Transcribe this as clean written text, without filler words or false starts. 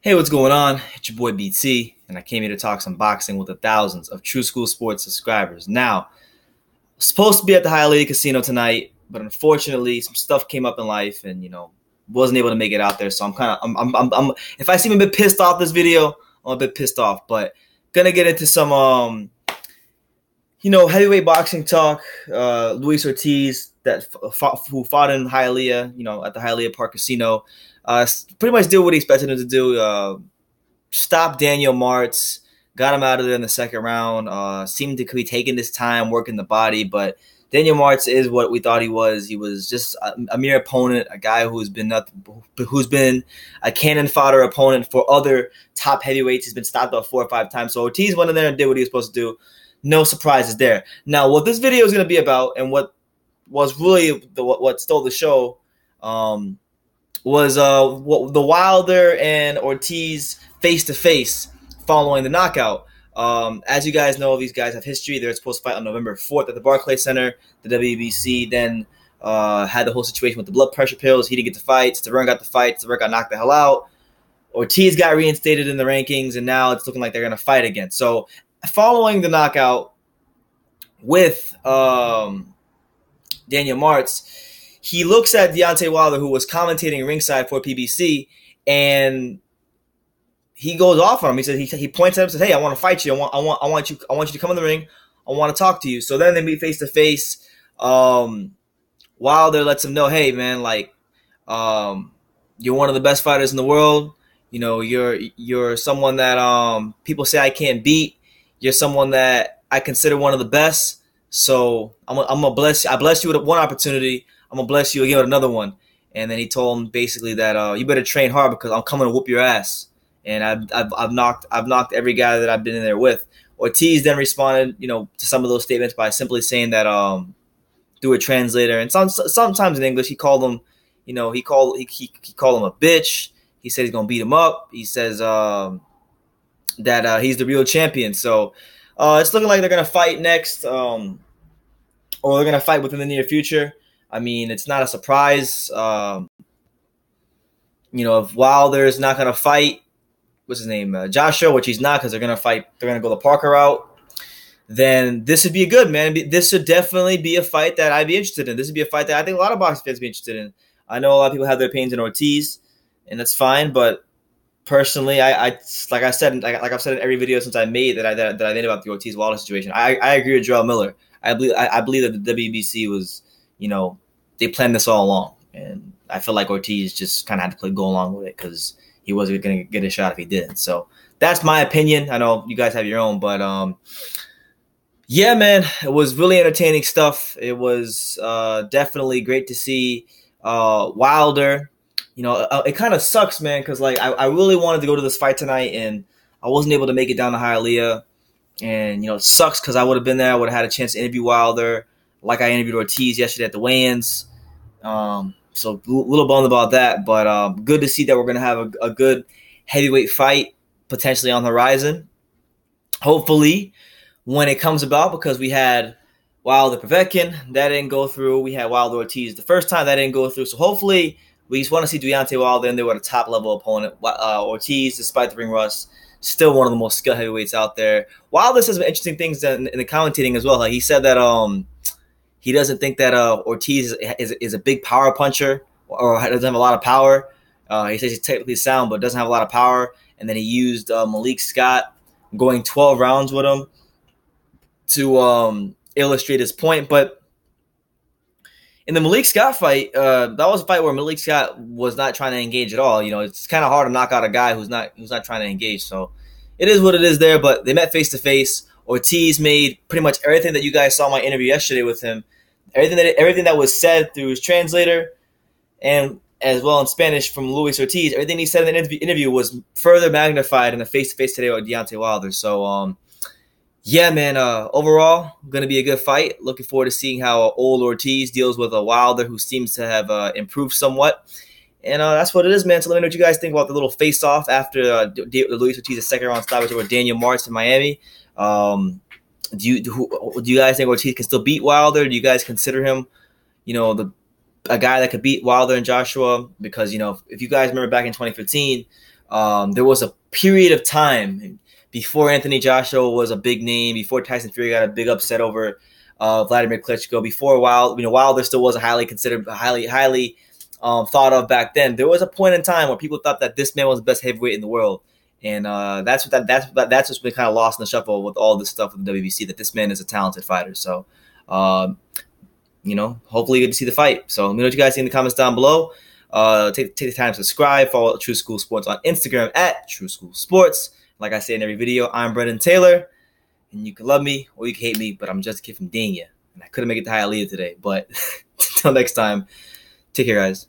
Hey, what's going on? It's your boy BT, and I came here to talk some boxing with the thousands of True School Sports subscribers. Now, supposed to be at the Hialeah Casino tonight, but unfortunately, some stuff came up in life, and wasn't able to make it out there. So I'm kind of, if I seem a bit pissed off this video, I'm a bit pissed off. But gonna get into some, heavyweight boxing talk. Luis Ortiz, who fought in Hialeah, at the Hialeah Park Casino. Pretty much did what he expected him to do. Stopped Daniel Martz, got him out of there in the second round. Seemed to be taking this time, working the body, but Daniel Martz is what we thought he was. He was just a mere opponent, a guy who's been a cannon fodder opponent for other top heavyweights. He's been stopped about 4 or 5 times. So Ortiz went in there and did what he was supposed to do. No surprises there. Now, what this video is going to be about, and what was really what stole the show, was the Wilder and Ortiz face-to-face following the knockout. As you guys know, these guys have history. They're supposed to fight on November 4th at the Barclays Center. The WBC then had the whole situation with the blood pressure pills. He didn't get to fight. Stavern got the fight. Stavern got knocked the hell out. Ortiz got reinstated in the rankings, and now it's looking like they're going to fight again. So following the knockout with Daniel Martz, he looks at Deontay Wilder, who was commentating ringside for PBC, and he goes off on him. He says he points at him and says, "Hey, I want to fight you. I want you to come in the ring. I want to talk to you." So then they meet face to face. Wilder lets him know, "Hey, man, you're one of the best fighters in the world. You're someone that people say I can't beat. You're someone that I consider one of the best. So I'm gonna bless you. I bless you with one opportunity. I'm gonna bless you again with another one." And then he told him basically that you better train hard because I'm coming to whoop your ass. And I've knocked every guy that I've been in there with. Ortiz then responded, to some of those statements by simply saying that through a translator, and sometimes in English he called him, he called him a bitch. He said he's gonna beat him up. He says that he's the real champion. So it's looking like they're gonna fight next, or they're gonna fight within the near future. I mean, it's not a surprise. If Wilder's not gonna fight, what's his name, Joshua, which he's not, because they're gonna fight. They're gonna go the Parker route. Then this would be a good, man. This should definitely be a fight that I'd be interested in. This would be a fight that I think a lot of boxing fans would be interested in. I know a lot of people have their opinions in Ortiz, and that's fine. But personally, like I've said in every video since I made that I made about the Ortiz Wilder situation, I agree with Joel Miller. I believe that the WBC was, they planned this all along, and I feel like Ortiz just kind of had to go along with it because he wasn't going to get a shot if he didn't. So that's my opinion. I know you guys have your own, but yeah, man, it was really entertaining stuff. It was definitely great to see Wilder. It kind of sucks, man, because I really wanted to go to this fight tonight, and I wasn't able to make it down to Hialeah. And it sucks because I would have been there. I would have had a chance to interview Wilder, like I interviewed Ortiz yesterday at the weigh-ins. So a little bummed about that, but good to see that we're going to have a good heavyweight fight potentially on the horizon. Hopefully, when it comes about, because we had Wilder Povetkin, that didn't go through. We had Wilder Ortiz the first time, that didn't go through. So hopefully, we just want to see Deontay Wilder in there with a top-level opponent. Ortiz, despite the ring rust, still one of the most skilled heavyweights out there. Wilder says some interesting things in the commentating as well. Like he said that he doesn't think that Ortiz is a big power puncher or doesn't have a lot of power. He says he's technically sound but doesn't have a lot of power. And then he used Malik Scott going 12 rounds with him to illustrate his point. But in the Malik Scott fight, that was a fight where Malik Scott was not trying to engage at all. It's kind of hard to knock out a guy who's not trying to engage. So it is what it is there. But they met face to face. Ortiz made pretty much everything that you guys saw in my interview yesterday with him. Everything that was said through his translator, and as well in Spanish from Luis Ortiz, everything he said in the interview was further magnified in the face-to-face today with Deontay Wilder. So, yeah, man, overall, going to be a good fight. Looking forward to seeing how old Ortiz deals with a Wilder who seems to have improved somewhat. And that's what it is, man. So let me know what you guys think about the little face-off after Luis Ortiz's second-round stoppage over Daniel Martz in Miami. Do you guys think Ortiz can still beat Wilder? Do you guys consider him, a guy that could beat Wilder and Joshua? Because, if you guys remember back in 2015, There was a period of time before Anthony Joshua was a big name, before Tyson Fury got a big upset over Vladimir Klitschko, before Wilder still wasn't highly considered, highly thought of back then. There was a point in time where people thought that this man was the best heavyweight in the world, and that's what's been kind of lost in the shuffle with all this stuff with the WBC. That this man is a talented fighter. So, hopefully you get to see the fight. So let me know what you guys think in the comments down below. Take the time to subscribe. Follow True School Sports on Instagram at True School Sports. Like I say in every video, I'm Brendan Taylor, and you can love me or you can hate me, but I'm just a kid from Dania, and I couldn't make it to Hialeah today. But until next time, take care, guys.